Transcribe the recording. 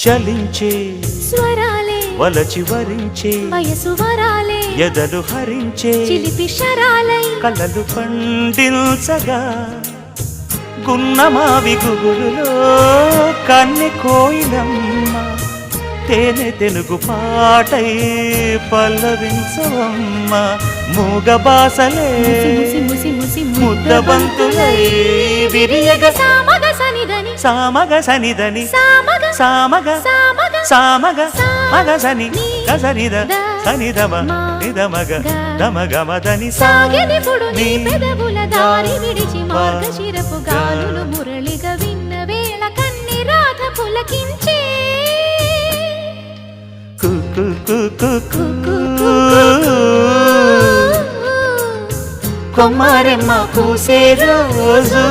చలించే స్వరాలే వలచి వరించే వయసు వరాలే ఎదలు హరించే చిలిపి శరాలై కలలు పండించగా గున్నమావి గుగులులో కన్నె కోయిలమ్మ తేనె తెలుగు పాటై పల్లవించవమ్మ మూగ బాసలే ముద్దబంతులై విరియగ సామగ సనిదని సామగ సనిదని సామగ సామగ సామగ సామగ మగ సని గసనిద సనిదమ నిదమగ దమగమదని సాగెనిపుడు నీ పెదవుల దారి విడిచి మార్గశిరపు గాలులు మురళిగా విన్న వేళ కన్ని రాధ పులకించే కుకు కుకు కొమ్మరెమ్మ పూసే రోజు